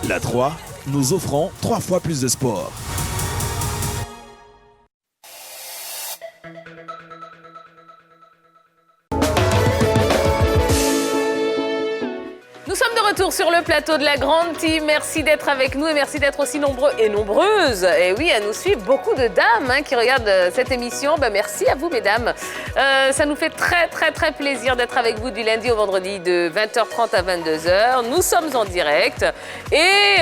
La 3, nous offrons 3 fois plus de sport. Nous sommes de retour sur le plateau de la Grande Team. Merci d'être avec nous et merci d'être aussi nombreux et nombreuses. Et oui, à nous suivre beaucoup de dames qui regardent cette émission. Merci à vous, mesdames. Ça nous fait très plaisir d'être avec vous du lundi au vendredi de 20h30 à 22h. Nous sommes en direct et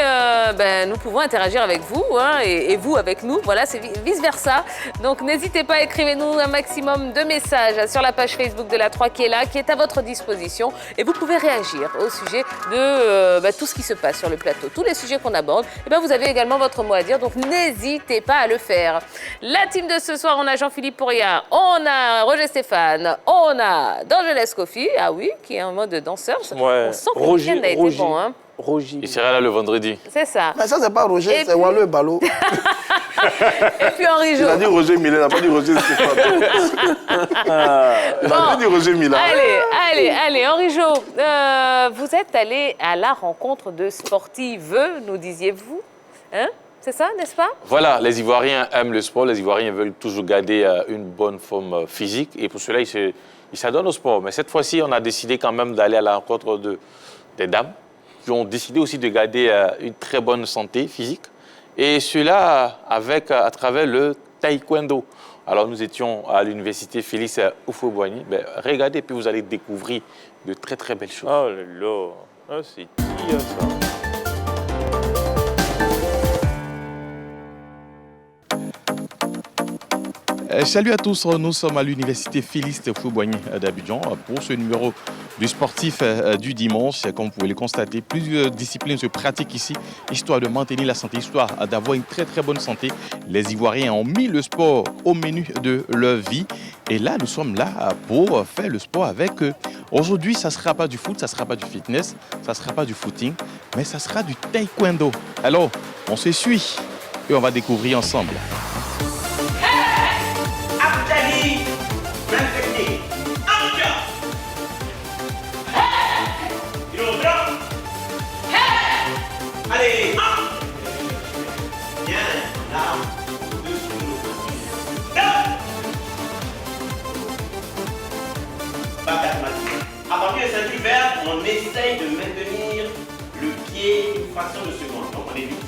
nous pouvons interagir avec vous et vous avec nous. Voilà, c'est vice-versa. Donc, n'hésitez pas, écrivez-nous un maximum de messages sur la page Facebook de la 3 qui est là, qui est à votre disposition. Et vous pouvez réagir au sujet de tout ce qui se passe sur le plateau, tous les sujets qu'on aborde. Et vous avez également votre mot à dire, donc n'hésitez pas à le faire. La team de ce soir, on a Jean-Philippe Pourria, on a Roger Stéphane, on a D'Angeles Kofi, qui est en mode danseur. Ouais. On sent que le week-end a été bon. Roger. Il sera là le vendredi. C'est ça. Mais ça, c'est pas Roger, c'est Walleux Ballot. Et puis Henri Jo. Il a dit Roger Millet, il n'a pas dit Roger Stéphane. Il a dit Roger Millet. Allez, Henri Jo, vous êtes allé à la rencontre de sportives, nous disiez-vous, c'est ça, n'est-ce pas? Voilà, les Ivoiriens aiment le sport, les Ivoiriens veulent toujours garder une bonne forme physique et pour cela, ils s'adonnent au sport. Mais cette fois-ci, on a décidé quand même d'aller à la rencontre des dames qui ont décidé aussi de garder une très bonne santé physique et cela à travers le taekwondo. Alors, nous étions à l'université Félix Houphouët-Boigny. Regardez, puis vous allez découvrir de très belles choses. Oh là là, c'est qui ça? Salut à tous, nous sommes à l'université Félix Houphouët-Boigny d'Abidjan pour ce numéro du sportif du dimanche. Comme vous pouvez le constater, plusieurs disciplines se pratiquent ici, histoire de maintenir la santé, histoire d'avoir une très bonne santé. Les Ivoiriens ont mis le sport au menu de leur vie et là, nous sommes là pour faire le sport avec eux. Aujourd'hui, ça ne sera pas du foot, ça ne sera pas du fitness, ça ne sera pas du footing, mais ça sera du taekwondo. Alors, on se suit et on va découvrir ensemble. Allez, bien, là, au-dessus de à partir de cette verte, on essaye de maintenir le pied une fraction de seconde. Donc on est vite.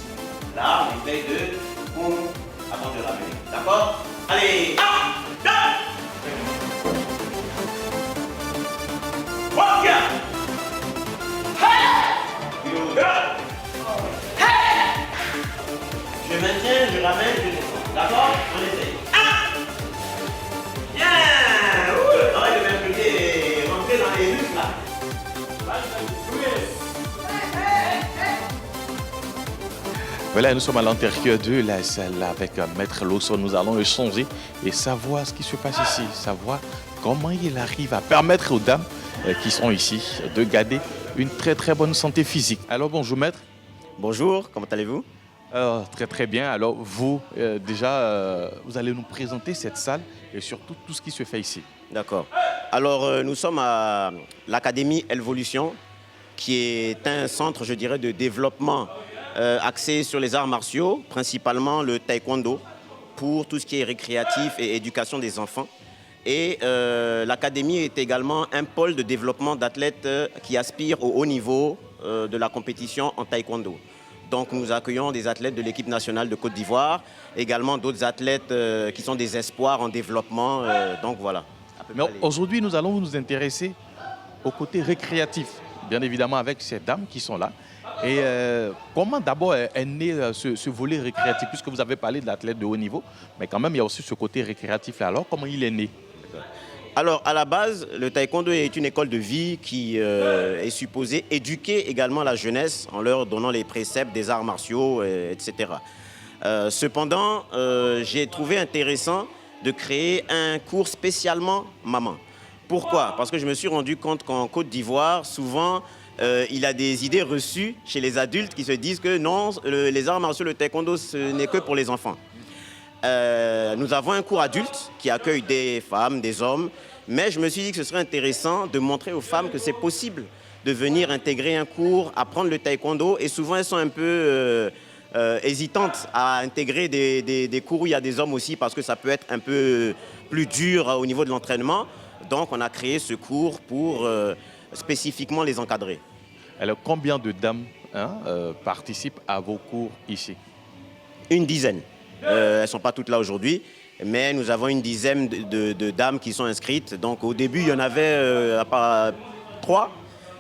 Là, on essaye de boum, avant de ramener. D'accord? Allez, 1, 2. Walk. Je maintiens, je ramène, je descends. D'accord? On essaye. 1. Bien. Arrête de m'impliquer et rentrer dans les muscles là. Voilà, nous sommes à l'intérieur de la salle avec Maître Lawson. Nous allons échanger et savoir ce qui se passe ici, savoir comment il arrive à permettre aux dames qui sont ici de garder une très bonne santé physique. Alors bonjour Maître. Bonjour, comment allez-vous? Très bien. Alors vous, déjà, vous allez nous présenter cette salle et surtout tout ce qui se fait ici. D'accord. Alors nous sommes à l'Académie Evolution, qui est un centre, je dirais, de développement axé sur les arts martiaux, principalement le taekwondo, pour tout ce qui est récréatif et éducation des enfants. Et l'académie est également un pôle de développement d'athlètes qui aspirent au haut niveau de la compétition en taekwondo. Donc nous accueillons des athlètes de l'équipe nationale de Côte d'Ivoire, également d'autres athlètes qui sont des espoirs en développement. Donc voilà. Mais aujourd'hui, nous allons nous intéresser au côté récréatif, bien évidemment avec ces dames qui sont là. Et comment d'abord est né ce volet récréatif, puisque vous avez parlé de l'athlète de haut niveau, mais quand même il y a aussi ce côté récréatif là. Alors comment il est né? Alors à la base, le taekwondo est une école de vie qui est supposée éduquer également la jeunesse en leur donnant les préceptes des arts martiaux, etc. Cependant, j'ai trouvé intéressant de créer un cours spécialement maman. Pourquoi? Parce que je me suis rendu compte qu'en Côte d'Ivoire, souvent, il y a des idées reçues chez les adultes qui se disent que non, les arts martiaux, le taekwondo, ce n'est que pour les enfants. Nous avons un cours adulte qui accueille des femmes, des hommes, mais je me suis dit que ce serait intéressant de montrer aux femmes que c'est possible de venir intégrer un cours, apprendre le taekwondo. Et souvent, elles sont un peu hésitantes à intégrer des cours où il y a des hommes aussi parce que ça peut être un peu plus dur au niveau de l'entraînement. Donc, on a créé ce cours pour spécifiquement les encadrer. Alors, combien de dames participent à vos cours ici? Une dizaine. Elles ne sont pas toutes là aujourd'hui, mais nous avons une dizaine de dames qui sont inscrites. Donc, au début, il y en avait 3.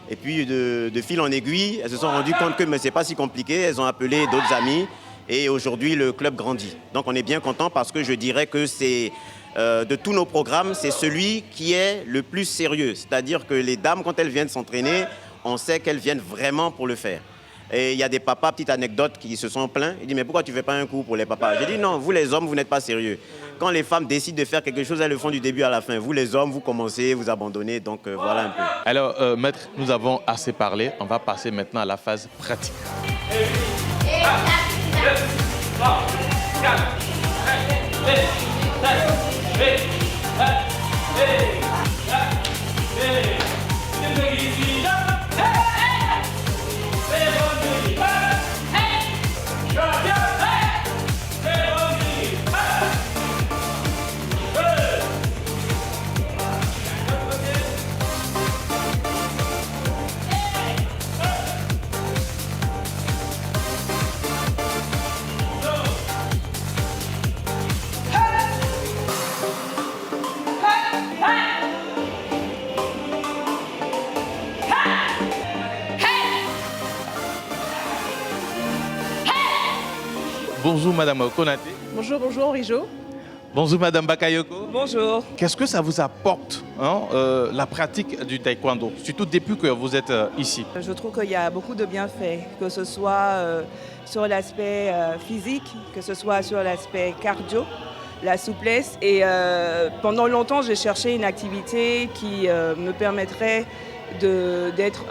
Et puis, de fil en aiguille, elles se sont rendues compte que ce n'est pas si compliqué. Elles ont appelé d'autres amis. Et aujourd'hui, le club grandit. Donc, on est bien content parce que je dirais que c'est, de tous nos programmes, c'est celui qui est le plus sérieux. C'est-à-dire que les dames, quand elles viennent s'entraîner, on sait qu'elles viennent vraiment pour le faire. Et il y a des papas, petite anecdote, qui se sont plaints. Ils disent, mais pourquoi tu ne fais pas un cours pour les papas? J'ai dit, non, vous les hommes, vous n'êtes pas sérieux. Quand les femmes décident de faire quelque chose, elles le font du début à la fin. Vous les hommes, vous commencez, vous abandonnez. Donc voilà un peu. Alors, maître, nous avons assez parlé. On va passer maintenant à la phase pratique. Bonjour Madame Konaté. Bonjour, bonjour Henri Jo. Bonjour Madame Bakayoko. Bonjour. Qu'est-ce que ça vous apporte, la pratique du taekwondo, surtout depuis que vous êtes ici? Je trouve qu'il y a beaucoup de bienfaits, que ce soit sur l'aspect physique, que ce soit sur l'aspect cardio, la souplesse. Et pendant longtemps, j'ai cherché une activité qui me permettrait d'être,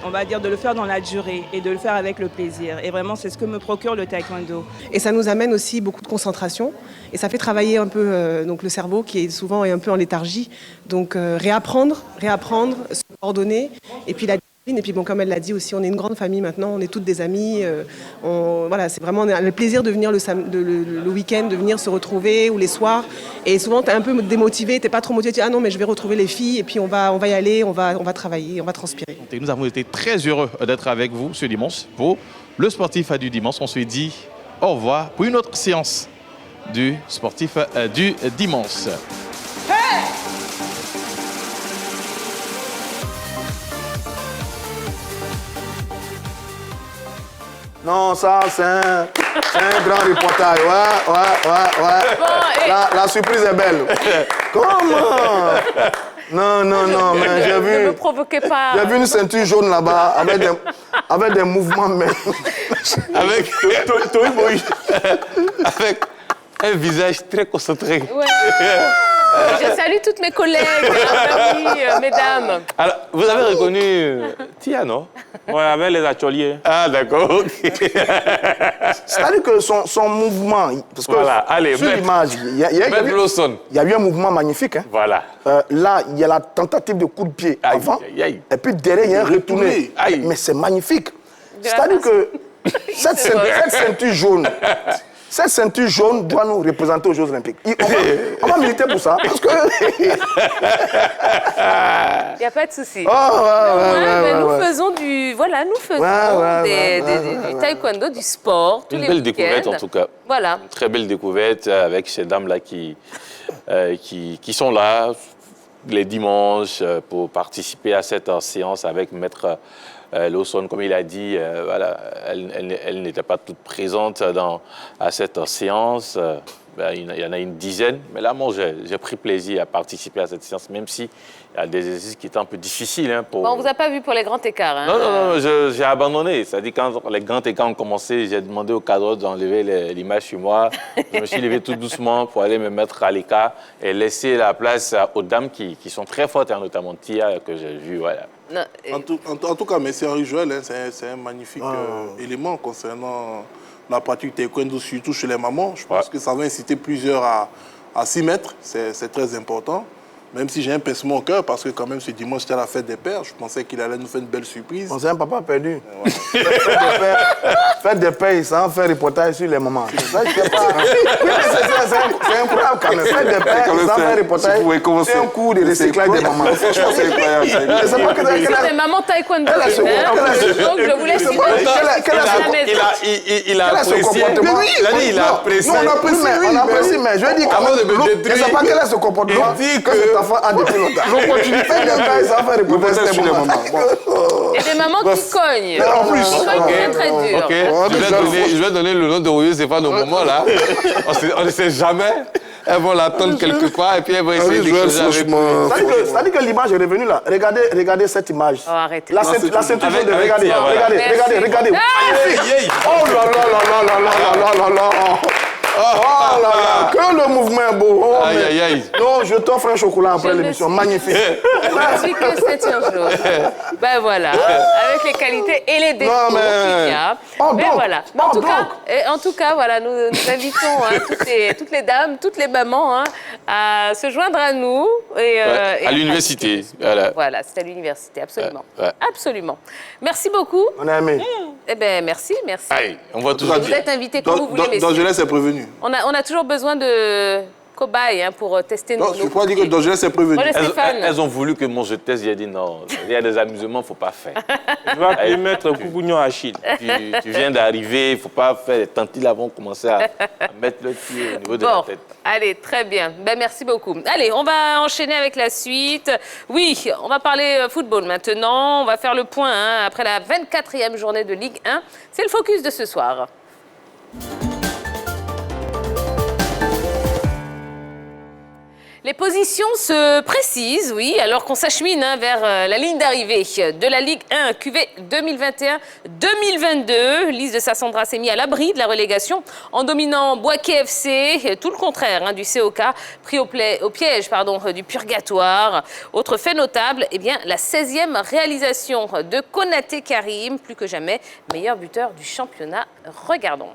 on va dire, de le faire dans la durée et de le faire avec le plaisir. Et vraiment, c'est ce que me procure le taekwondo. Et ça nous amène aussi beaucoup de concentration et ça fait travailler un peu donc le cerveau qui est souvent un peu en léthargie. Donc réapprendre, se coordonner et puis la discipline. Et puis bon, comme elle l'a dit aussi, on est une grande famille maintenant, on est toutes des amies. Voilà, c'est vraiment on a le plaisir de venir le week-end, de venir se retrouver ou les soirs. Et souvent, tu es un peu démotivé, tu n'es pas trop motivé, tu dis ah non, mais je vais retrouver les filles et puis on va y aller, on va travailler, on va transpirer. Et nous avons été très heureux d'être avec vous ce dimanche pour le sportif du dimanche. On se dit au revoir pour une autre séance du sportif du dimanche. Hey! Non, ça, c'est un grand reportage. Ouais. Bon, La surprise est belle. Comment? Non, mais j'ai vu... Ne me provoquez pas. J'ai vu une ceinture jaune là-bas avec des mouvements même. Avec un visage très concentré. Ouais. Je salue toutes mes collègues, mesdames. Alors, vous avez reconnu Tia, non? Ouais, avec les ateliers. Ah, d'accord. C'est-à-dire que son mouvement, parce que Voilà, allez, sur maître. l'image, il y a eu un mouvement magnifique. Hein. Voilà. Là, il y a la tentative de coup de pied Aïe, avant, aïe, aïe. et puis derrière, il y a un retourné. Aïe. Mais c'est magnifique. C'est-à-dire que cette ceinture jaune... Cette ceinture jaune doit nous représenter aux Jeux Olympiques. On va militer pour ça. Parce que... Il n'y a pas de souci. Nous faisons du taekwondo, du sport, tous Une les belle week-ends. découverte en tout cas. Voilà. Une très belle découverte avec ces dames-là qui sont là les dimanches pour participer à cette séance avec Maître Lawson, comme il a dit, elle n'était pas toute présente à cette séance. Il y en a une dizaine. Mais là, moi, j'ai pris plaisir à participer à cette séance, même s'il y a des exercices qui étaient un peu difficiles. Hein, Bon, on ne vous a pas vu pour les grands écarts. Hein. Non, j'ai abandonné. C'est-à-dire, quand les grands écarts ont commencé, j'ai demandé au cadre d'enlever l'image sur moi. Je me suis levé tout doucement pour aller me mettre à l'écart et laisser la place aux dames qui sont très fortes, hein, notamment Tia, que j'ai vu. Voilà. Non, En tout cas, merci Henri Joël, hein, c'est un magnifique élément concernant la pratique taekwondo, surtout chez les mamans. Je pense que ça va inciter plusieurs à s'y mettre, c'est très important. Même si j'ai un pincement au cœur, parce que quand même ce dimanche, c'était la fête des pères. Je pensais qu'il allait nous faire une belle surprise. On s'est un papa perdu. Ouais. Fête des pères, ça va faire reportage sur les mamans. Ça, je sais pas. C'est incroyable quand même. Fête des pères, ça va faire reportage sur un cours de recyclage des mamans. C'est incroyable. C'est maman taekwondo. Donc je vous laisse il a apprécié. Il a apprécié. Non, on apprécie, mais je dis quand même, je ne sais pas quel est ce comportement que cet enfant a depuis longtemps. L'opportunité de faire, ça va faire reportage sur les mamans. Et des mamans qui cognent. En plus. Qui cognent très dur. Je vais donner le nom de Royo Stéphane au moment là. On ne sait jamais. Elles vont l'attendre quelque part et puis elles vont essayer de choses avec moi. Ça dit que l'image est revenue là. Regardez cette image. Oh, arrêtez. La ceinture jaune, regardez. Magnifique. Oh là là là là là là là là. Oh là là, que le mouvement est beau. Oh, aïe, aïe, aïe. Non, je t'offre un chocolat après l'émission. Magnifique. Je suis que 7e jour. Ben voilà, avec les qualités et les défauts qu'il y a. Mais voilà. En tout cas, voilà, nous invitons toutes les dames, toutes les mamans à se joindre à nous. Et à l'université. Voilà, c'est à l'université, absolument. Absolument. Merci beaucoup. On a aimé. Eh bien, merci. Allez, on va toujours vous êtes invités quand vous voulez, messieurs. Dorgelès est prévenu. On a toujours besoin de cobayes pour tester nos... Je crois dire que Dorgelès est prévenu. Elles ont voulu que moi je teste, j'ai dit non, il y a des amusements, il ne faut pas faire. Je vais te mettre Coubougnon à Chine. Tu viens d'arriver, il ne faut pas faire. Les tantilles là vont commencer à mettre le pied au niveau de la tête. Allez, très bien. Ben, merci beaucoup. Allez, on va enchaîner avec la suite. Oui, on va parler football maintenant. On va faire le point après la 24e journée de Ligue 1. C'est le focus de ce soir. Les positions se précisent, oui, alors qu'on s'achemine vers la ligne d'arrivée de la Ligue 1 QV 2021-2022. Lys de Sassandra s'est mis à l'abri de la relégation en dominant Bouaké FC, tout le contraire du COK, pris au piège du purgatoire. Autre fait notable, la 16e réalisation de Konaté Karim, plus que jamais meilleur buteur du championnat. Regardons.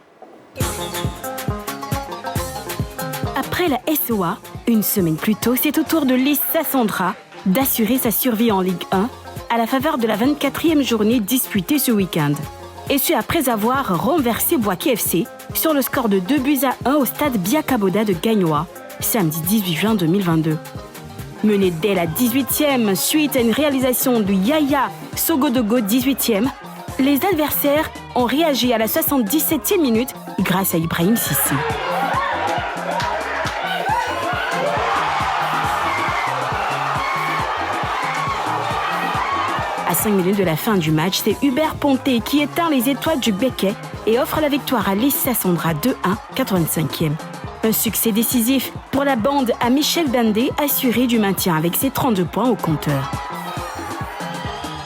Après la SOA, une semaine plus tôt, c'est au tour de Lys Sassandra d'assurer sa survie en Ligue 1 à la faveur de la 24e journée disputée ce week-end. Et ce après avoir renversé Bouaké FC sur le score de 2-1 au stade Biakaboda de Gagnoa, samedi 18 juin 2022. Mené dès la 18e suite à une réalisation de Yaya Sogodogo 18e, les adversaires ont réagi à la 77e minute grâce à Ibrahim Sissi. À 5 minutes de la fin du match, c'est Hubert Ponté qui éteint les étoiles du Béquet et offre la victoire à Lys Sassandra 2-1, 85e. Un succès décisif pour la bande à Michel Bandé, assuré du maintien avec ses 32 points au compteur.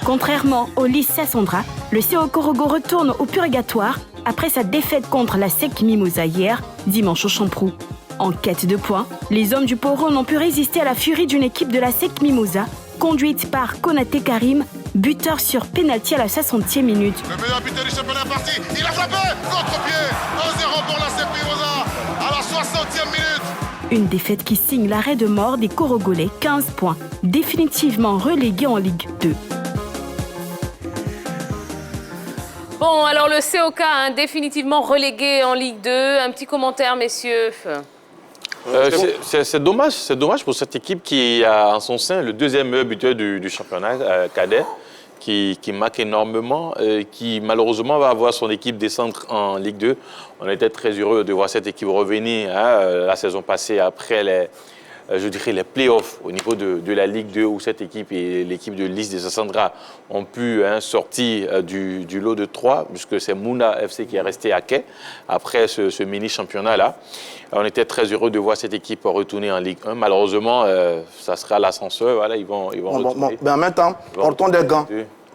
Contrairement au Lys Sassandra, le CO Korogo retourne au purgatoire après sa défaite contre la SEC Mimosa hier, dimanche au Champrou. En quête de points, les hommes du Poro n'ont pu résister à la furie d'une équipe de la SEC Mimosa, conduite par Konaté Karim, buteur sur pénalty à la 60e minute. Le meilleur buteur du championnat est parti, il a frappé, contre-pied, 1-0 pour la SEC Mimosa à la 60e minute. Une défaite qui signe l'arrêt de mort des Corogolais, 15 points, définitivement relégués en Ligue 2. Bon, alors le COK définitivement relégué en Ligue 2. Un petit commentaire, messieurs. C'est dommage pour cette équipe qui a en son sein le deuxième meilleur buteur du championnat cadet, qui marque énormément, qui malheureusement va avoir son équipe descendre en Ligue 2. On était très heureux de voir cette équipe revenir la saison passée après les playoffs au niveau de la Ligue 2 où cette équipe et l'équipe de Lys de Sassandra ont pu sortir du lot de 3 puisque c'est Mouna FC qui est resté à quai après ce mini-championnat-là. On était très heureux de voir cette équipe retourner en Ligue 1. Malheureusement, ça sera l'ascenseur. Voilà, ils vont retourner. Mais en même temps, portons des gants.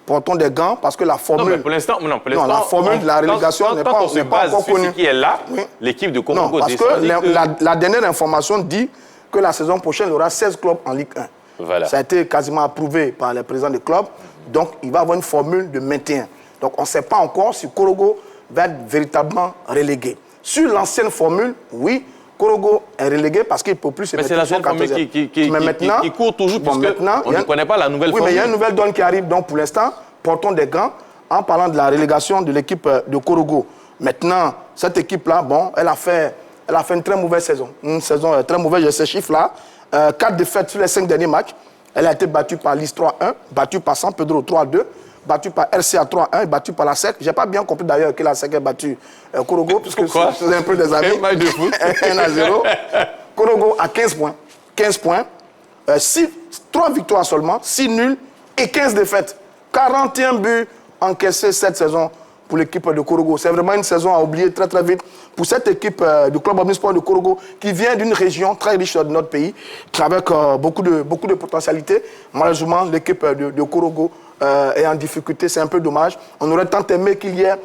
Portons des gants parce que la formule... Non, mais pour l'instant, la formule de la relégation n'est pas encore connue. Ce qui est là, l'équipe de Congo parce que la dernière information dit que la saison prochaine, il y aura 16 clubs en Ligue 1. Voilà. Ça a été quasiment approuvé par les présidents des clubs. Donc, il va y avoir une formule de maintien. Donc, on ne sait pas encore si Korogo va être véritablement relégué. Sur l'ancienne formule, oui, Korogo est relégué parce qu'il ne peut plus se mettre. Mais c'est la seule formule qui court toujours, puisque on ne connaît pas la nouvelle formule. Oui, mais il y a une nouvelle donne qui arrive. Donc, pour l'instant, portons des gants en parlant de la relégation de l'équipe de Korogo. Maintenant, cette équipe-là, bon, elle a fait une très mauvaise saison. Une saison très mauvaise, j'ai ces chiffres-là. 4 défaites sur les 5 derniers matchs. Elle a été battue par l'IS 3-1, battue par San Pedro 3-2, battue par RCA 3-1 et battue par la SEC. Je n'ai pas bien compris d'ailleurs que la SEC a battu Korogo, puisque c'est un peu des amis. 1-0. Korogo a 15 points. 15 points. 3 victoires seulement, 6 nuls et 15 défaites. 41 buts encaissés cette saison pour l'équipe de Korogo. C'est vraiment une saison à oublier très très vite pour cette équipe du club omnisport de Korogo qui vient d'une région très riche de notre pays, avec beaucoup de potentialités. Malheureusement, l'équipe de Korogo est en difficulté, c'est un peu dommage. On aurait tant aimé qu'il y ait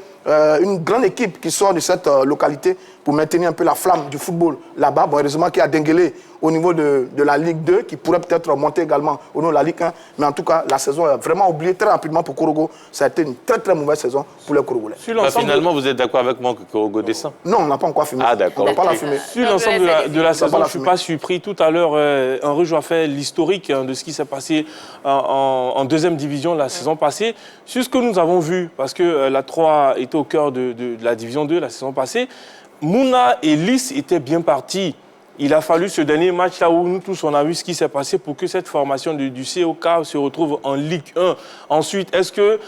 une grande équipe qui sort de cette localité pour maintenir un peu la flamme du football là-bas. Bon, heureusement qu'il y a Denguélé au niveau de la Ligue 2 qui pourrait peut-être monter également au niveau de la Ligue 1. Mais en tout cas, la saison est vraiment oubliée très rapidement pour Korogo. Ça a été une très très mauvaise saison pour les Korogolais. Finalement, vous êtes d'accord avec moi que Korogo descend? Non, on n'a pas encore fumé. Ah d'accord. On n'a pas la fumée. Sur l'ensemble de la saison, je ne suis pas surpris. Tout à l'heure, Henri Joua a fait l'historique de ce qui s'est passé en deuxième division la saison passée. Sur ce que nous avons vu, parce que la 3 était au cœur de la division 2 la saison passée, Mouna et Lys étaient bien partis. Il a fallu ce dernier match là où nous tous on a vu ce qui s'est passé pour que cette formation du COK se retrouve en Ligue 1. Ensuite, est-ce que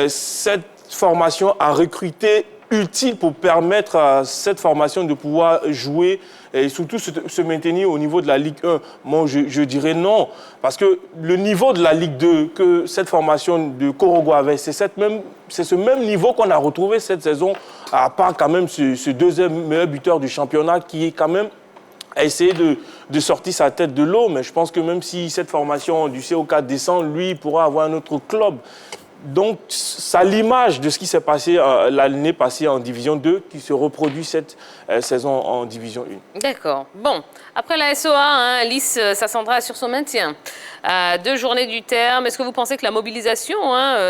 cette formation a recruté utile pour permettre à cette formation de pouvoir jouer et surtout se maintenir au niveau de la Ligue 1? Moi, je dirais non. Parce que le niveau de la Ligue 2 que cette formation de Korogo avait, c'est ce même niveau qu'on a retrouvé cette saison, à part quand même ce deuxième meilleur buteur du championnat qui est quand même à essayer de sortir sa tête de l'eau. Mais je pense que même si cette formation du COK descend, lui, il pourra avoir un autre club. Donc, c'est à l'image de ce qui s'est passé l'année passée en Division 2 qui se reproduit cette saison en Division 1. D'accord. Bon, après la SOA, Lys s'assendra sur son maintien. 2 journées du terme, est-ce que vous pensez que la mobilisation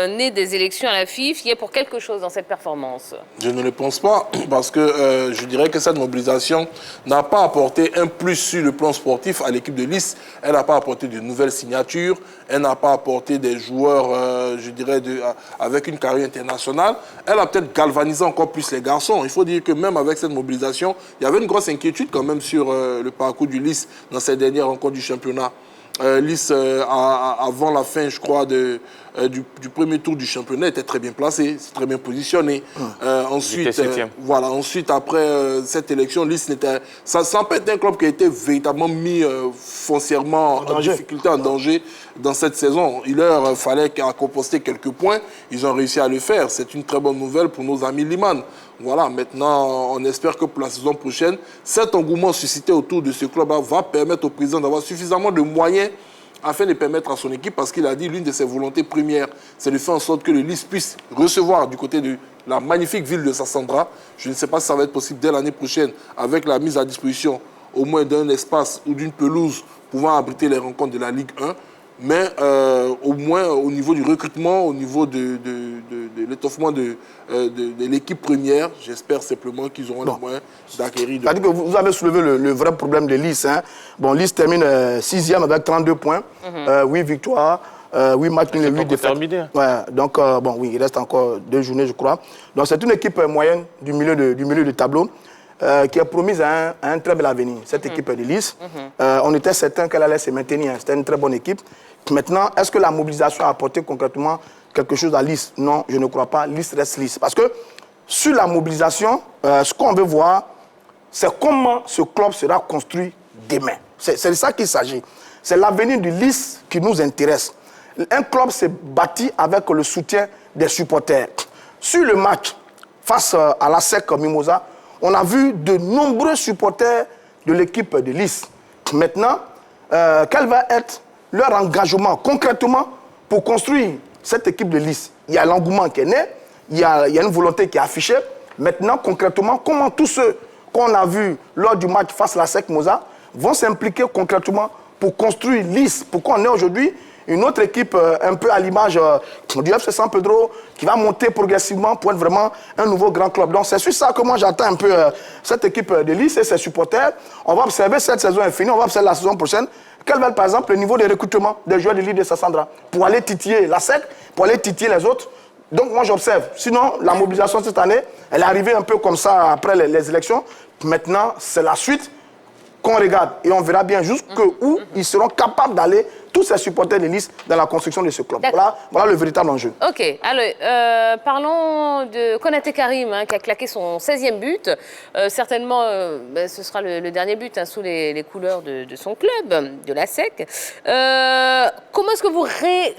née des élections à la FIF y est pour quelque chose dans cette performance? Je ne le pense pas, parce que je dirais que cette mobilisation n'a pas apporté un plus sur le plan sportif à l'équipe de Lys. Elle n'a pas apporté de nouvelles signatures, elle n'a pas apporté des joueurs, je dirais, avec une carrière internationale. Elle a peut-être galvanisé encore plus les garçons. Il faut dire que même avec cette mobilisation, il y avait une grosse inquiétude quand même sur le parcours du Lys dans ces dernières rencontres du championnat. Lys, avant la fin, je crois, du premier tour du championnat, était très bien placé, très bien positionné. Ensuite, après cette élection, Lys ça semble être un club qui a été véritablement mis foncièrement en difficulté, en danger dans cette saison. Il leur fallait composter quelques points. Ils ont réussi à le faire. C'est une très bonne nouvelle pour nos amis Liman. Voilà, maintenant, on espère que pour la saison prochaine, cet engouement suscité autour de ce club va permettre au président d'avoir suffisamment de moyens afin de permettre à son équipe, parce qu'il a dit l'une de ses volontés premières, c'est de faire en sorte que le Lys puisse recevoir du côté de la magnifique ville de Sassandra. Je ne sais pas si ça va être possible dès l'année prochaine, avec la mise à disposition au moins d'un espace ou d'une pelouse pouvant abriter les rencontres de la Ligue 1. Mais au moins au niveau du recrutement, au niveau de l'étoffement de l'équipe première, j'espère simplement qu'ils auront les moyens d'acquérir. C'est-à-dire que vous avez soulevé le vrai problème de Lys. Bon, Lys termine 6e avec 32 points, 8 victoires, 8 matchs, 8 défaites. Ouais, donc, il reste encore 2 journées, je crois. Donc, c'est une équipe moyenne du milieu de tableau. Qui a promis un très bel avenir, cette équipe de Lys. On était certain qu'elle allait se maintenir, c'était une très bonne équipe. Maintenant, est-ce que la mobilisation a apporté concrètement quelque chose à Lys? Non, je ne crois pas. Lys reste Lys. Parce que sur la mobilisation, ce qu'on veut voir, c'est comment ce club sera construit demain. C'est de ça qu'il s'agit. C'est l'avenir du Lys qui nous intéresse. Un club s'est bâti avec le soutien des supporters. Sur le match face à la SEC Mimosa, on a vu de nombreux supporters de l'équipe de Lys. Maintenant, quel va être leur engagement concrètement pour construire cette équipe de Lys? Il y a l'engouement qui est né, il y a une volonté qui est affichée. Maintenant, concrètement, comment tous ceux qu'on a vus lors du match face à la SEC Mimosa vont s'impliquer concrètement pour construire Lys, pour qu'on ait aujourd'hui une autre équipe un peu à l'image du FC San Pedro qui va monter progressivement pour être vraiment un nouveau grand club. Donc c'est sur ça que moi j'attends un peu cette équipe de Lys et ses supporters. On va observer, cette saison est finie, on va observer la saison prochaine. Quel va être par exemple le niveau de recrutement des joueurs de l'île de Sassandra pour aller titiller la SEC, pour aller titiller les autres. Donc moi j'observe. Sinon, la mobilisation cette année, elle est arrivée un peu comme ça après les élections. Maintenant, c'est la suite qu'on regarde et on verra bien jusqu'où ils seront capables d'aller, tous ces supporters de Lys, dans la construction de ce club. Voilà le véritable enjeu. Ok, alors parlons de Konaté Karim qui a claqué son 16e but. Certainement, ce sera le dernier but sous les couleurs de son club, de la SEC. Comment est-ce que vous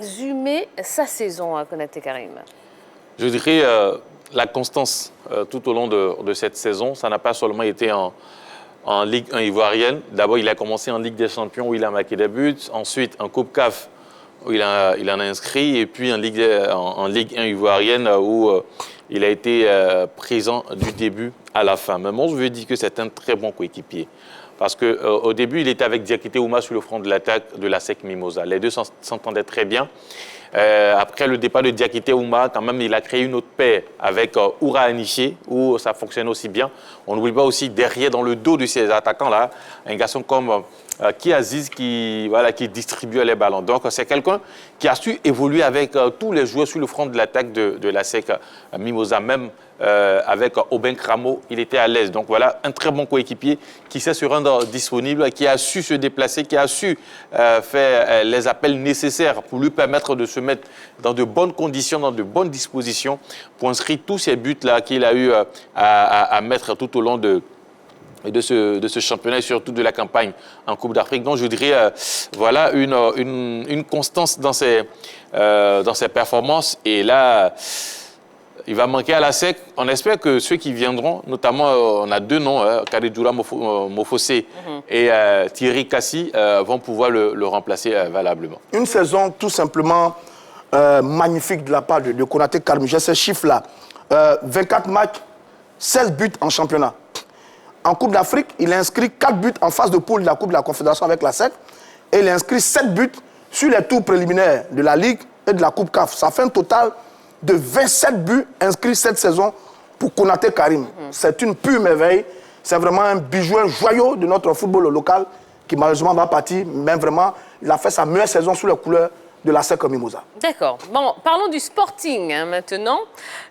résumez sa saison à Konaté Karim? Je dirais la constance tout au long de cette saison. Ça n'a pas seulement été en Ligue 1 ivoirienne. D'abord, il a commencé en Ligue des Champions où il a marqué des buts. Ensuite, en Coupe CAF où il en a inscrit. Et puis en Ligue 1 ivoirienne où il a été présent du début à la fin. Mais moi, je veux dire que c'est un très bon coéquipier. Parce qu'au début, il était avec Diakité Ouma sur le front de l'attaque de la SEC Mimosa. Les deux s'entendaient très bien. Après le départ de Diakité Ouma, quand même, il a créé une autre paire avec Oura Aniché, où ça fonctionne aussi bien. On n'oublie pas aussi derrière, dans le dos de ces attaquants-là, un garçon comme Aziz qui distribue les ballons. Donc, c'est quelqu'un qui a su évoluer avec tous les joueurs sur le front de l'attaque de la SEC Mimosa, même avec Aubin Cramo, il était à l'aise. Donc voilà, un très bon coéquipier qui sait se rendre disponible, qui a su se déplacer, qui a su faire les appels nécessaires pour lui permettre de se mettre dans de bonnes conditions, dans de bonnes dispositions pour inscrire tous ces buts-là qu'il a eu à mettre tout au long de ce championnat et surtout de la campagne en Coupe d'Afrique. Donc je dirais, voilà, une constance dans ses performances. Et là, il va manquer à la SEC. On espère que ceux qui viendront, notamment, on a deux noms, Karidjoura Mofosé et Thierry Kassi, vont pouvoir le remplacer valablement. Une saison tout simplement magnifique de la part de Konaté Karim. J'ai ces chiffres-là. 24 matchs, 16 buts en championnat. En Coupe d'Afrique, il a inscrit 4 buts en phase de poule de la Coupe de la Confédération avec la SEC. Et il a inscrit 7 buts sur les tours préliminaires de la Ligue et de la Coupe CAF. Ça fait un total de 27 buts inscrits cette saison pour Konaté Karim. C'est une pure merveille. C'est vraiment un bijou, un joyau de notre football local qui malheureusement va partir. Mais vraiment, il a fait sa meilleure saison sous les couleurs de la SEC Mimosa. D'accord. Bon, parlons du Sporting maintenant.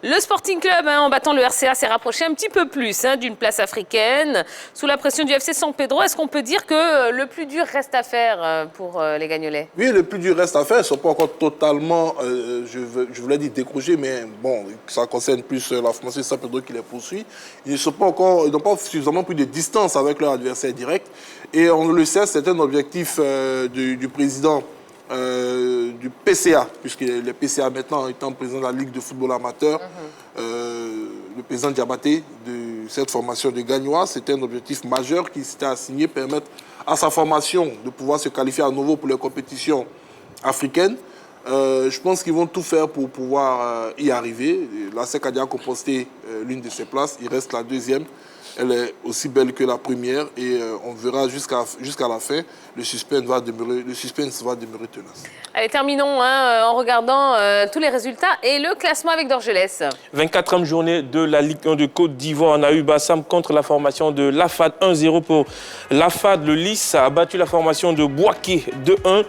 Le Sporting Club, en battant le RCA, s'est rapproché un petit peu plus d'une place africaine. Sous la pression du FC San Pedro, est-ce qu'on peut dire que le plus dur reste à faire pour les Gagnolais? Oui, le plus dur reste à faire. Ils ne sont pas encore totalement, je voulais dire décrochés, mais bon, ça concerne plus la formation de San Pedro qui les poursuit. Ils n'ont pas suffisamment pris de distance avec leur adversaire direct. Et on le sait, c'est un objectif du président du PCA, puisque le PCA maintenant étant président de la Ligue de football amateur, le président Diabaté de cette formation de Gagnois, c'était un objectif majeur qui s'était assigné, permettre à sa formation de pouvoir se qualifier à nouveau pour les compétitions africaines. Je pense qu'ils vont tout faire pour pouvoir y arriver. La SEC a déjà composté l'une de ses places, il reste la deuxième. Elle est aussi belle que la première et on verra jusqu'à la fin. Le suspense va demeurer tenace. Allez, terminons en regardant tous les résultats et le classement avec Dorgelès. 24e journée de la Ligue 1 de Côte d'Ivoire. On a eu Bassam contre la formation de l'AFAD 1-0 pour l'AFAD. Le Lys a battu la formation de Bouaké 2-1.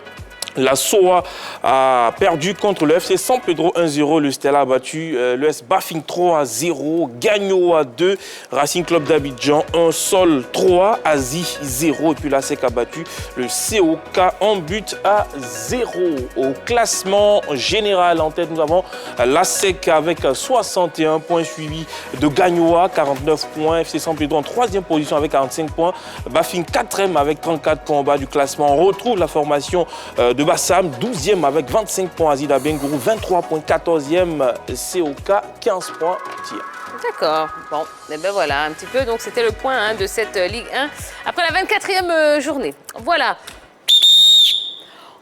La SOA a perdu contre le FC San Pedro 1-0. Le Stella a battu l'US Bafing 3-0. Gagnoa 2. Racing Club d'Abidjan 1. Sol 3. Asie 0. Et puis la SEC a battu le COK en but à 0. Au classement général en tête, nous avons la SEC avec 61 points suivi de Gagnoa 49 points. FC San Pedro en 3e position avec 45 points. Bafing 4e avec 34 points en bas du classement. On retrouve la formation de Bassam, 12e avec 25 points, Azida Bengourou, 23 points, 14e, COK, 15 points, tir. D'accord. Bon, et ben voilà, un petit peu. Donc, c'était le point de cette Ligue 1 après la 24e journée. Voilà.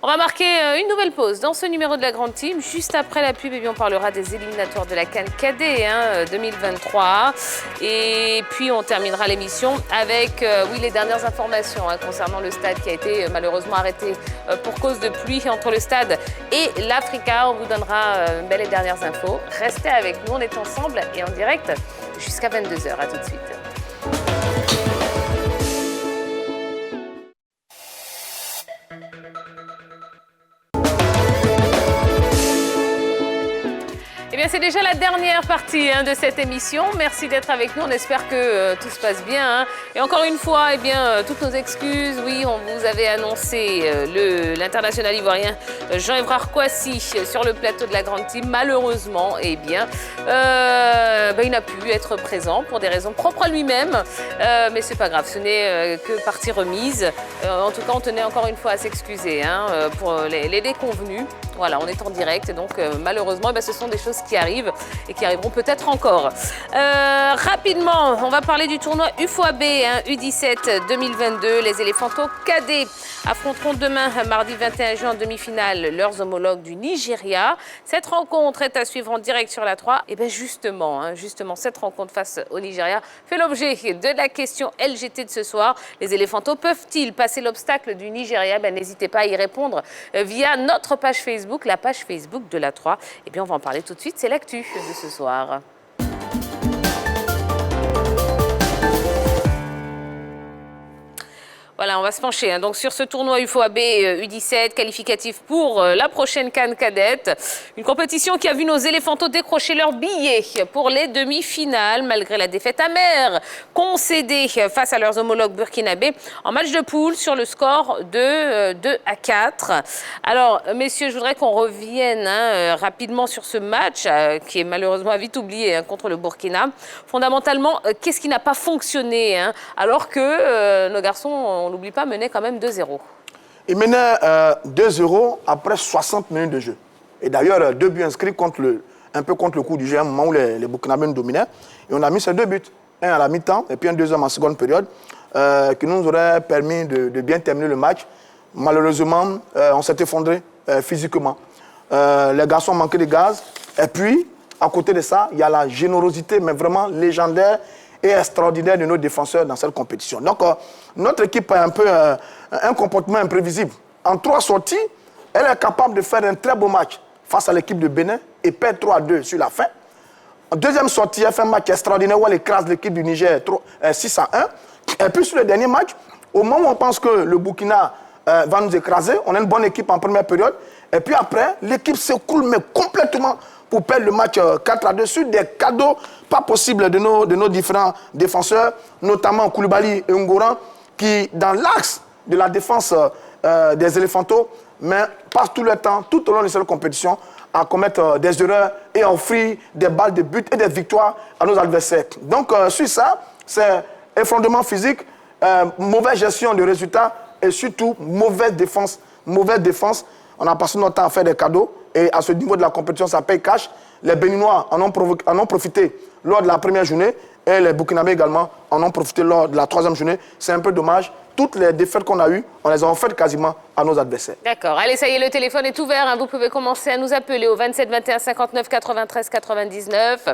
On va marquer une nouvelle pause dans ce numéro de la Grande Team. Juste après la pub, on parlera des éliminatoires de la CAN Cadet 2023. Et puis, on terminera l'émission avec les dernières informations concernant le stade qui a été malheureusement arrêté pour cause de pluie entre le stade et l'Africa. On vous donnera belles et dernières infos. Restez avec nous, on est ensemble et en direct jusqu'à 22h. À tout de suite. Eh bien, c'est déjà la dernière partie de cette émission. Merci d'être avec nous. On espère que tout se passe bien. Et encore une fois, toutes nos excuses. Oui, on vous avait annoncé l'international ivoirien Jean-Évrard Kouassi sur le plateau de la Grande Team. Malheureusement, il n'a pu être présent pour des raisons propres à lui-même. Mais c'est pas grave, ce n'est que partie remise. En tout cas, on tenait encore une fois à s'excuser pour les déconvenus. Voilà, on est en direct, donc malheureusement, ce sont des choses qui arrivent et qui arriveront peut-être encore. Rapidement, on va parler du tournoi UFOAB U17 2022. Les Éléphantos cadets affronteront demain, mardi 21 juin, en demi-finale, leurs homologues du Nigeria. Cette rencontre est à suivre en direct sur la 3. Et bien justement, cette rencontre face au Nigeria fait l'objet de la question LGT de ce soir. Les Éléphantos peuvent-ils passer l'obstacle du Nigeria? N'hésitez pas à y répondre via notre page Facebook, la page Facebook de la 3. Et bien on va en parler tout de suite, c'est l'actu de ce soir. Voilà, on va se pencher donc sur ce tournoi UFOAB U17 qualificatif pour la prochaine CAN cadette. Une compétition qui a vu nos Éléphantos décrocher leur billet pour les demi-finales malgré la défaite amère concédée face à leurs homologues burkinabés en match de poule sur le score de 2-4. Alors, messieurs, je voudrais qu'on revienne rapidement sur ce match qui est malheureusement vite oublié contre le Burkina. Fondamentalement, qu'est-ce qui n'a pas fonctionné alors que nos garçons, on n'oublie pas, menait quand même 2-0. Il menait 2-0 après 60 minutes de jeu. Et d'ailleurs, 2 buts inscrits un peu contre le coup du jeu, à un moment où les Burkinabés nous dominaient. Et on a mis ces 2 buts. Un à la mi-temps et puis un deuxième en seconde période, qui nous aurait permis de bien terminer le match. Malheureusement, on s'est effondré physiquement. Les garçons ont manqué de gaz. Et puis, à côté de ça, il y a la générosité, mais vraiment légendaire et extraordinaire de nos défenseurs dans cette compétition. Donc, notre équipe a un peu un comportement imprévisible. En 3 sorties, elle est capable de faire un très beau match face à l'équipe de Bénin et perd 3-2 sur la fin. En deuxième sortie, elle fait un match extraordinaire où elle écrase l'équipe du Niger 6-1. Et puis sur le dernier match, au moment où on pense que le Burkina va nous écraser, on a une bonne équipe en première période. Et puis après, l'équipe s'écoule mais complètement pour perdre le match 4-2 sur des cadeaux pas possibles de nos différents défenseurs, notamment Koulibaly et Ngoran, qui, dans l'axe de la défense des Éléphantos, mais passent tout le temps, tout au long de cette compétition, à commettre des erreurs et à offrir des balles de but et des victoires à nos adversaires. Donc, sur ça, c'est effondrement physique, mauvaise gestion de résultats et surtout mauvaise défense. Mauvaise défense. On a passé notre temps à faire des cadeaux et à ce niveau de la compétition, ça paye cash. Les Béninois en ont profité lors de la première journée et les Burkinabés également en ont profité lors de la 3e journée. C'est un peu dommage. Toutes les défaites qu'on a eues, on les a offertes quasiment à nos adversaires. D'accord. Allez, ça y est, le téléphone est ouvert. Vous pouvez commencer à nous appeler au 27 21 59 93 99.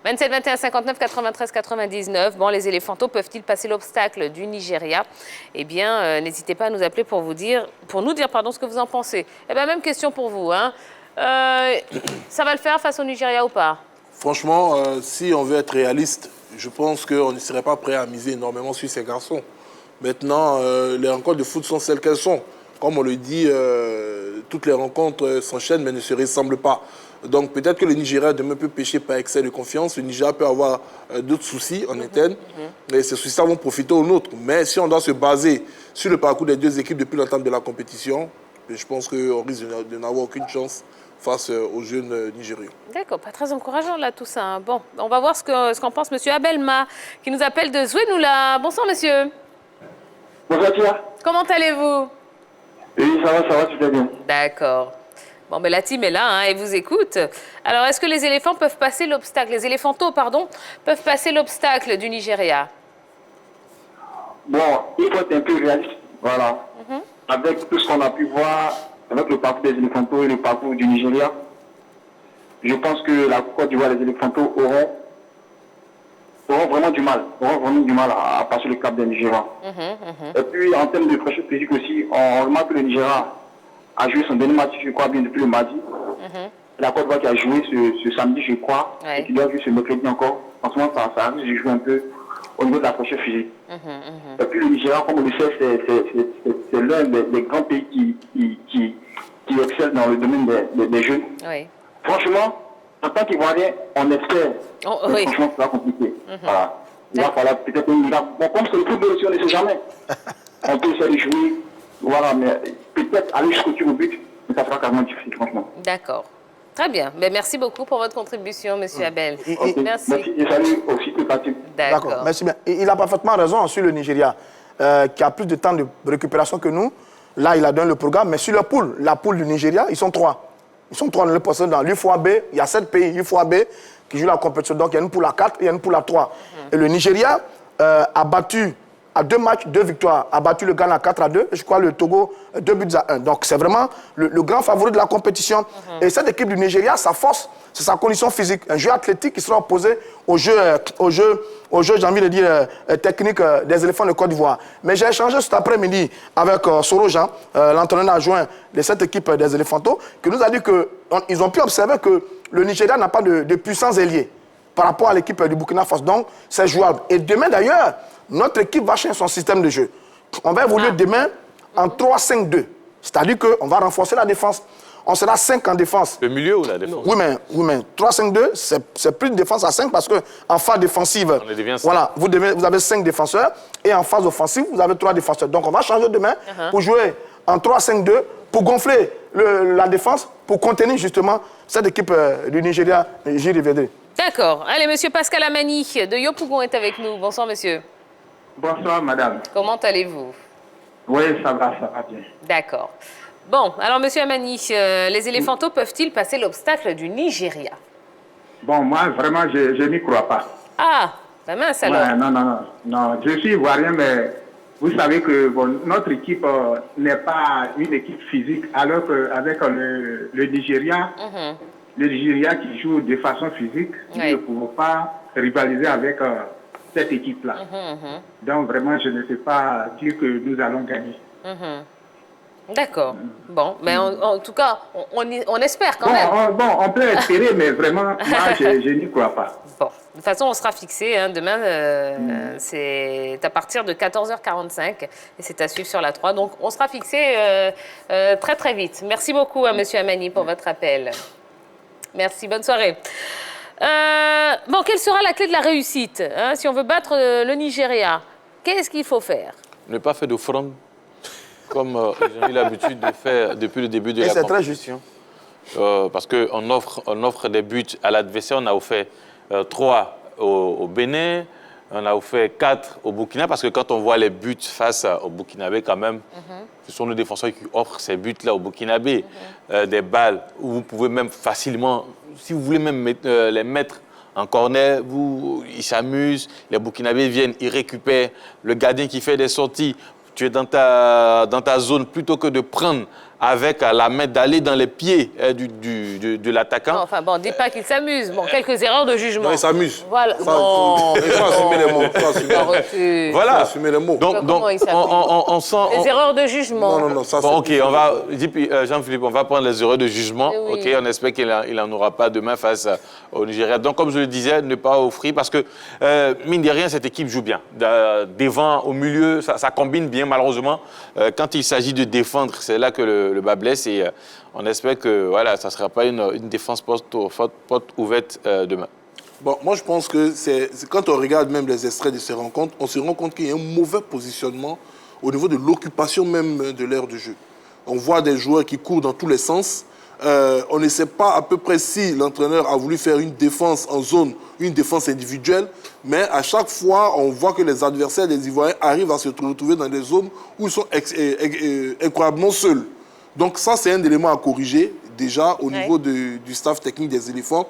27 21 59 93 99. Bon, les Éléphantos peuvent-ils passer l'obstacle du Nigeria? Eh bien, n'hésitez pas à nous appeler pour nous dire ce que vous en pensez. Eh bien, même question pour vous. Ça va le faire face au Nigeria ou pas? Franchement, si on veut être réaliste, je pense qu'on ne serait pas prêt à miser énormément sur ces garçons. Maintenant, les rencontres de foot sont celles qu'elles sont. Comme on le dit, toutes les rencontres s'enchaînent mais ne se ressemblent pas. Donc peut-être que le Nigeria demain peut pécher par excès de confiance. Le Nigeria peut avoir d'autres soucis en interne. Et ces soucis vont profiter aux nôtres. Mais si on doit se baser sur le parcours des 2 équipes depuis l'entame de la compétition, je pense qu'on risque de n'avoir aucune chance face aux jeunes Nigériens. D'accord, pas très encourageant là tout ça. Bon, on va voir ce qu'en pense M. Abelma, qui nous appelle de Zouenoula. Bonsoir monsieur. Bonjour Tia. Comment allez-vous? Oui, ça va, tu vas bien. D'accord. Bon, mais la team est là et vous écoute. Alors, est-ce que les Éléphantos peuvent passer l'obstacle du Nigeria? Bon, il faut être un peu réaliste, voilà. Avec tout ce qu'on a pu voir avec le parcours des Éléphantaux et le parcours du Nigeria, je pense que la Côte d'Ivoire et les Éléphantaux auront vraiment du mal, à passer le cap des Nigérians. Et puis en termes de fraîcheur physique aussi, on remarque que le Nigeria a joué son dernier match, je crois bien, depuis le mardi. La Côte d'Ivoire qui a joué ce samedi, je crois, et qui doit jouer ce mercredi encore. Franchement, ça risque de jouer un peu au niveau de la fraîcheur physique. Et puis le Nigeria, comme on le sait, c'est l'un des grands pays qui excelle dans le domaine des jeunes. Oui. Franchement, en tant qu'Ivoirien, on espère. Franchement, c'est pas compliqué. Voilà. Il va falloir peut-être un miracle. Bon, comme c'est le football aussi, on ne sait jamais. On peut essayer de jouer, voilà, mais peut-être aller jusqu'au tir au but, mais ça sera carrément difficile, franchement. D'accord. Très bien. Mais merci beaucoup pour votre contribution, M. Abel. Merci. Merci et salut aussi le parti. D'accord. Merci bien. Il a parfaitement raison sur le Nigeria, qui a plus de temps de récupération que nous. Là, il a donné le programme, mais sur la poule du Nigeria, ils sont 3. Ils sont 3 dans le poste. Dans l'UFOAB, il y a 7 pays UFOAB qui jouent la compétition. Donc, il y a une poule à 4 et il y a une poule à 3. Et le Nigeria a battu, à 2 matchs, 2 victoires, a battu le Ghana 4-2, et je crois le Togo 2-1. Donc, c'est vraiment le grand favori de la compétition. Et cette équipe du Nigeria, sa force, c'est sa condition physique. Un jeu athlétique qui sera opposé au jeu j'ai envie de dire, technique des éléphants de Côte d'Ivoire. Mais j'ai échangé cet après-midi avec Soro Jean, l'entraîneur adjoint de cette équipe des éléphantaux, qui nous a dit qu'ils ont pu observer que le Nigeria n'a pas de puissance ailier par rapport à l'équipe du Burkina Faso. Donc, c'est jouable. Et demain, d'ailleurs, notre équipe va changer son système de jeu. On va évoluer demain en 3-5-2. C'est-à-dire qu'on va renforcer la défense. On sera 5 en défense. Le milieu ou la défense? Oui, mais 3-5-2, c'est plus de défense à 5 parce qu'en phase défensive, voilà, vous avez 5 défenseurs et en phase offensive, vous avez 3 défenseurs. Donc, on va changer demain pour jouer en 3-5-2, pour gonfler la défense, pour contenir justement cette équipe du Nigeria, j'y reviendrai. D'accord. Allez, monsieur Pascal Amani de Yopougon est avec nous. Bonsoir, monsieur. Bonsoir, madame. Comment allez-vous? Oui, ça va bien. D'accord. Bon, alors, monsieur Amani, les éléphantaux peuvent-ils passer l'obstacle du Nigeria? Bon, moi, vraiment, je n'y crois pas. Ah, la mince alors. Ouais, non. Je suis ivoirien, mais vous savez que notre équipe n'est pas une équipe physique, alors qu'avec le Nigeria, le Nigeria qui joue de façon physique, nous ne pouvons pas rivaliser avec cette équipe-là. Donc, vraiment, je ne peux pas dire que nous allons gagner. D'accord. Bon, mais en tout cas, on espère quand même. On peut espérer, mais vraiment, moi, je n'y crois pas. Bon, de toute façon, on sera fixé. Hein, demain, c'est à partir de 14h45 et c'est à suivre sur la 3. Donc, on sera fixé très, très vite. Merci beaucoup à monsieur Amani pour votre appel. Merci, bonne soirée. Bon, quelle sera la clé de la réussite si on veut battre le Nigeria? Qu'est-ce qu'il faut faire? Ne pas faire d'offrande, comme ils ont eu l'habitude de faire depuis le début de la compétition. Parce qu'on offre des buts à l'adversaire. On a offert 3 au Bénin, on a offert 4 au Burkina, parce que quand on voit les buts face au Burkinabé, quand même, ce sont nos défenseurs qui offrent ces buts-là au Burkinabé. Des balles où vous pouvez même facilement, si vous voulez même les mettre en corner, ils s'amusent, les Burkinabés viennent, ils récupèrent le gardien qui fait des sorties. Tu es dans ta zone, plutôt que de prendre avec la main, d'aller dans les pieds de l'attaquant. Enfin bon, dis pas qu'il s'amuse. Bon, quelques erreurs de jugement. Non, il s'amuse. Voilà. Il faut assumer les mots. Voilà. Assumer les mots. Donc on sent... Les erreurs de jugement. Non, ça bon, ok, on va... Jean-Philippe, on va prendre les erreurs de jugement. Oui. Ok, on espère qu'il n'en aura pas demain face au Nigeria. Donc, comme je le disais, ne pas offrir, parce que, mine de rien, cette équipe joue bien. Devant, au milieu, ça combine bien, malheureusement. Quand il s'agit de défendre, c'est là que le bas blesse, et on espère que voilà, ça ne sera pas une défense porte ouverte demain. Bon, moi je pense que c'est quand on regarde même les extraits de ces rencontres, on se rend compte qu'il y a un mauvais positionnement au niveau de l'occupation même de l'aire de jeu. On voit des joueurs qui courent dans tous les sens. On ne sait pas à peu près si l'entraîneur a voulu faire une défense en zone, une défense individuelle, mais à chaque fois, on voit que les adversaires des Ivoiriens arrivent à se retrouver dans des zones où ils sont incroyablement seuls. Donc ça, c'est un élément à corriger déjà au niveau du staff technique des éléphants.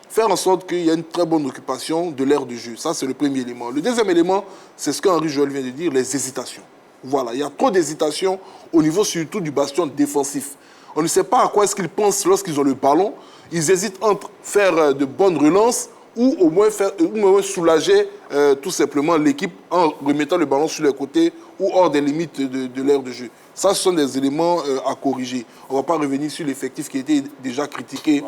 Faire en sorte qu'il y ait une très bonne occupation de l'aire de jeu. Ça, c'est le premier élément. Le deuxième élément, c'est ce qu'Henri Joël vient de dire, les hésitations. Voilà, il y a trop d'hésitations au niveau surtout du bastion défensif. On ne sait pas à quoi est-ce qu'ils pensent lorsqu'ils ont le ballon. Ils hésitent entre faire de bonnes relances ou au moins soulager tout simplement l'équipe en remettant le ballon sur les côtés ou hors des limites de l'aire de jeu. Ça, ce sont des éléments à corriger. On ne va pas revenir sur l'effectif qui a été déjà critiqué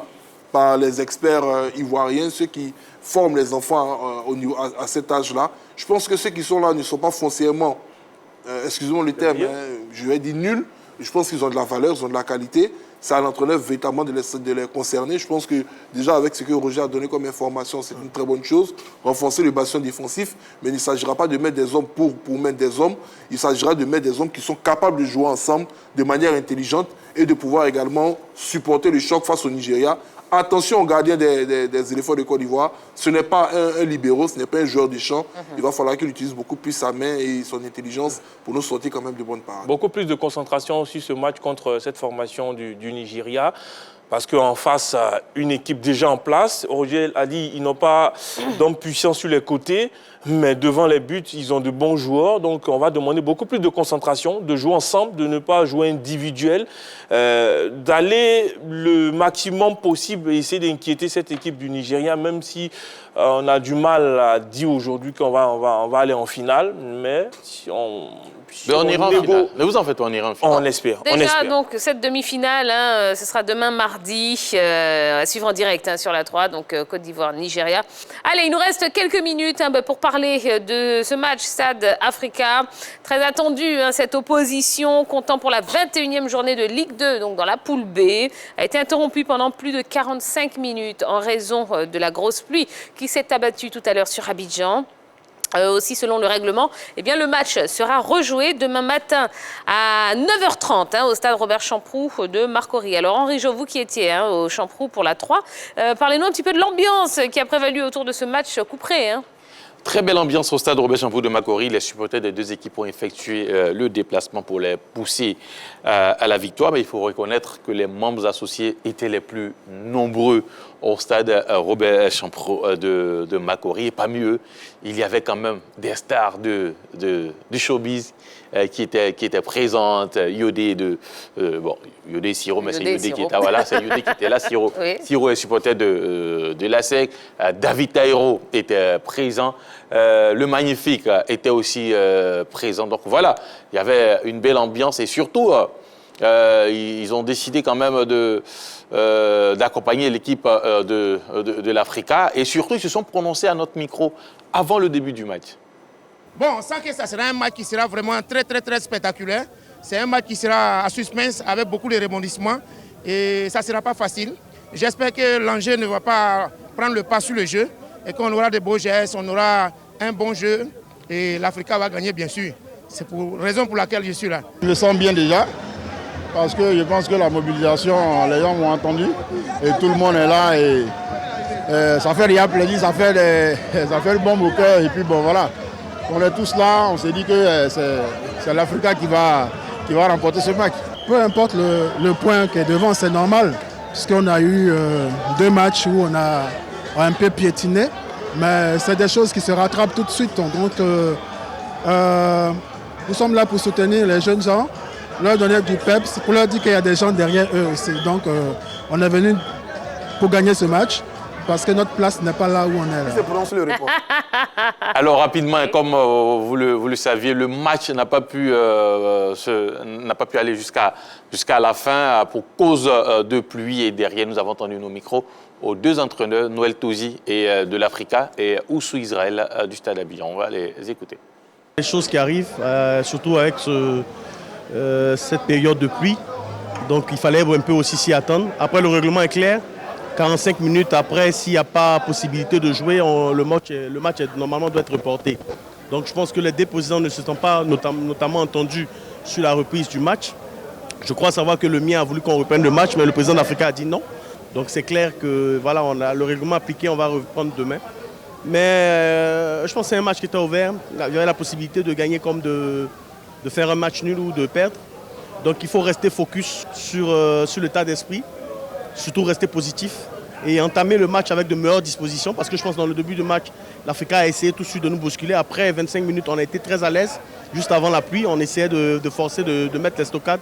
par les experts ivoiriens, ceux qui forment les enfants à cet âge-là. Je pense que ceux qui sont là ne sont pas foncièrement, excusez-moi le terme, je vais dire nuls. Je pense qu'ils ont de la valeur, ils ont de la qualité. C'est à l'entraîneur véritablement de les concerner. Je pense que déjà avec ce que Roger a donné comme information, c'est une très bonne chose. Renforcer le bastion défensif, mais il ne s'agira pas de mettre des hommes pour mettre des hommes. Il s'agira de mettre des hommes qui sont capables de jouer ensemble de manière intelligente et de pouvoir également supporter le choc face au Nigeria. Attention aux gardiens des éléphants de Côte d'Ivoire. Ce n'est pas un libéraux, ce n'est pas un joueur de champ. Il va falloir qu'il utilise beaucoup plus sa main et son intelligence pour nous sortir quand même de bonnes parades. Beaucoup plus de concentration aussi ce match contre cette formation du Nigeria. Parce qu'en face, une équipe déjà en place, Roger a dit ils n'ont pas d'hommes puissants sur les côtés, mais devant les buts, ils ont de bons joueurs. Donc on va demander beaucoup plus de concentration, de jouer ensemble, de ne pas jouer individuel, d'aller le maximum possible et essayer d'inquiéter cette équipe du Nigeria, même si on a du mal à dire aujourd'hui qu'on va aller en finale, mais si on... Mais on ira en finale. Mais vous en faites, on ira en finale. On espère. Déjà, donc, cette demi-finale, ce sera demain mardi, à suivre en direct sur la 3, donc Côte d'Ivoire-Nigeria. Allez, il nous reste quelques minutes pour parler de ce match Stade Africa. Très attendu, cette opposition comptant pour la 21e journée de Ligue 2, donc dans la poule B, a été interrompue pendant plus de 45 minutes en raison de la grosse pluie qui s'est abattue tout à l'heure sur Abidjan. Aussi, selon le règlement, eh bien, le match sera rejoué demain matin à 9h30 au stade Robert Champroux de Marcory. Alors, Henri Jo, vous qui étiez au Champroux pour la 3, parlez-nous un petit peu de l'ambiance qui a prévalu autour de ce match couperé. Très belle ambiance au stade Robert Champroux de Marcory. Les supporters des deux équipes ont effectué le déplacement pour les pousser à la victoire. Mais il faut reconnaître que les membres associés étaient les plus nombreux au stade Robert Champroux de Marcory. Et parmi eux, il y avait quand même des stars du showbiz qui étaient présentes. Yodé Yodé Siro, mais c'est Yodé qui était là. Voilà, c'est Yodé qui était là. Siro, oui. Siro est supporter de la SEC. David Taïro était présent. Le Magnifique était aussi présent. Donc voilà, il y avait une belle ambiance et surtout, ils ont décidé quand même d'accompagner l'équipe de l'Africa et surtout, ils se sont prononcés à notre micro avant le début du match. Bon, on sent que ça sera un match qui sera vraiment très, très, très spectaculaire. C'est un match qui sera à suspense avec beaucoup de rebondissements et ça ne sera pas facile. J'espère que l'enjeu ne va pas prendre le pas sur le jeu et qu'on aura de beaux gestes, on aura un bon jeu et l'Africa va gagner bien sûr. C'est la raison pour laquelle je suis là. Je le sens bien déjà parce que je pense que la mobilisation, les gens m'ont entendu et tout le monde est là et ça fait rien plaisir, ça fait le bon au cœur et puis bon voilà. On est tous là, on s'est dit que c'est l'Africa qui va remporter ce match. Peu importe le point qui est devant, c'est normal. Puisqu'on a eu 2 matchs où on a un peu piétiné. Mais c'est des choses qui se rattrapent tout de suite. Donc nous sommes là pour soutenir les jeunes gens, leur donner du peps, pour leur dire qu'il y a des gens derrière eux aussi. Donc on est venu pour gagner ce match. Parce que notre place n'est pas là où on est. Là. Alors rapidement, comme vous le saviez, le match n'a pas pu aller jusqu'à la fin pour cause de pluie. Et derrière, nous avons tendu nos micros aux 2 entraîneurs, Noël Tozi et de l'Africa et Oussou Israël du Stade Abidjan. On va les écouter. Les choses qui arrivent, surtout avec cette période de pluie. Donc il fallait un peu aussi s'y attendre. Après, le règlement est clair. 45 minutes après, s'il n'y a pas possibilité de jouer, le match normalement doit être reporté. Donc je pense que les deux présidents ne se sont pas notamment entendus sur la reprise du match. Je crois savoir que le mien a voulu qu'on reprenne le match, mais le président d'Africa a dit non. Donc c'est clair que voilà, on a le règlement appliqué, on va reprendre demain. Mais je pense que c'est un match qui était ouvert. Il y avait la possibilité de gagner comme de faire un match nul ou de perdre. Donc il faut rester focus sur l'état d'esprit. Surtout rester positif et entamer le match avec de meilleures dispositions parce que je pense que dans le début du match, l'Africa a essayé tout de suite de nous bousculer. Après 25 minutes, on a été très à l'aise. Juste avant la pluie, on essayait de forcer, de mettre les stockades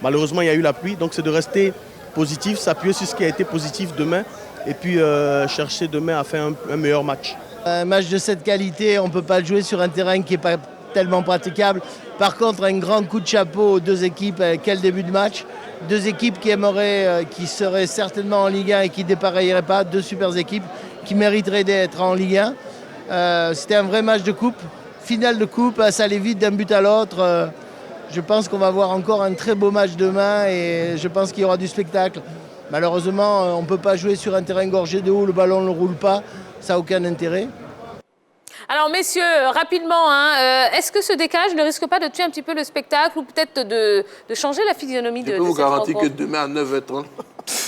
Malheureusement, il y a eu la pluie, donc c'est de rester positif, s'appuyer sur ce qui a été positif demain et puis chercher demain à faire un meilleur match. Un match de cette qualité, on ne peut pas le jouer sur un terrain qui n'est pas tellement praticable. Par contre, un grand coup de chapeau aux deux équipes. Quel début de match. Deux équipes qui seraient certainement en Ligue 1 et qui ne dépareilleraient pas. Deux super équipes qui mériteraient d'être en Ligue 1. C'était un vrai match de coupe. Finale de coupe, ça allait vite d'un but à l'autre. Je pense qu'on va voir encore un très beau match demain et je pense qu'il y aura du spectacle. Malheureusement, on ne peut pas jouer sur un terrain gorgé d'eau, le ballon ne roule pas. Ça n'a aucun intérêt. Alors, messieurs, rapidement, est-ce que ce décalage ne risque pas de tuer un petit peu le spectacle ou peut-être de changer la physionomie de cette rencontre ? Je peux vous garantir que demain à 9h30,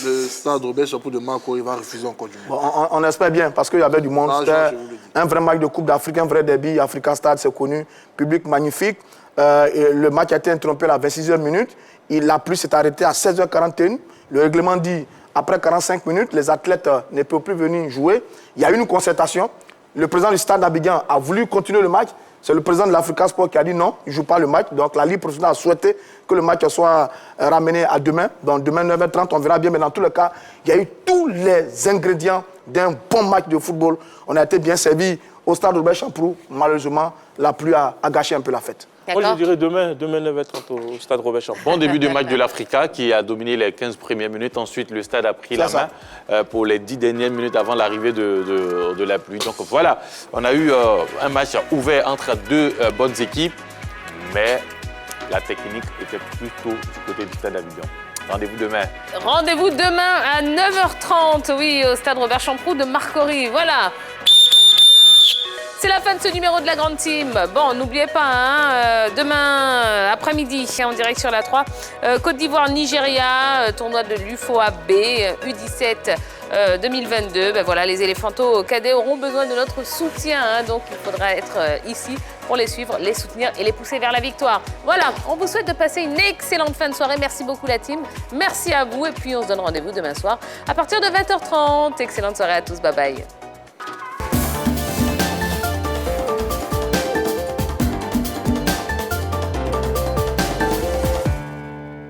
le stade Robert Champrou de Marcory va refuser encore du monde. On espère bien, parce qu'il y avait du monde. C'était un vrai match de Coupe d'Afrique, un vrai derby. Africa Stade, c'est connu. Public magnifique. Le match a été interrompu à la 26e minute. La pluie s'est arrêtée à 16h41. Le règlement dit, après 45 minutes, les athlètes ne peuvent plus venir jouer. Il y a eu une concertation. Le président du Stade d'Abidjan a voulu continuer le match. C'est le président de l'Africa Sport qui a dit non, il ne joue pas le match. Donc la Ligue professionnelle a souhaité que le match soit ramené à demain. Donc demain 9h30, on verra bien. Mais dans tous les cas, il y a eu tous les ingrédients d'un bon match de football. On a été bien servi au Stade Robert Champrou. Malheureusement, la pluie a gâché un peu la fête. Moi, je dirais demain 9h30 au Stade Robert Champrou. Bon début du match de l'Africa qui a dominé les 15 premières minutes. Ensuite, le Stade a pris la main pour les 10 dernières minutes avant l'arrivée de la pluie. Donc voilà, on a eu un match ouvert entre deux bonnes équipes, mais la technique était plutôt du côté du Stade d'Abidjan. Rendez-vous demain. Rendez-vous demain à 9h30, oui, au Stade Robert Champrou de Marcory. Voilà. C'est la fin de ce numéro de la Grande Team. Bon, n'oubliez pas, demain après-midi, en direct sur la 3, Côte d'Ivoire-Nigeria, tournoi de l'UFOAB, U17 2022. Ben voilà, les éléphantos cadets auront besoin de notre soutien, donc il faudra être ici pour les suivre, les soutenir et les pousser vers la victoire. Voilà, on vous souhaite de passer une excellente fin de soirée. Merci beaucoup la team, merci à vous et puis on se donne rendez-vous demain soir à partir de 20h30. Excellente soirée à tous, bye bye.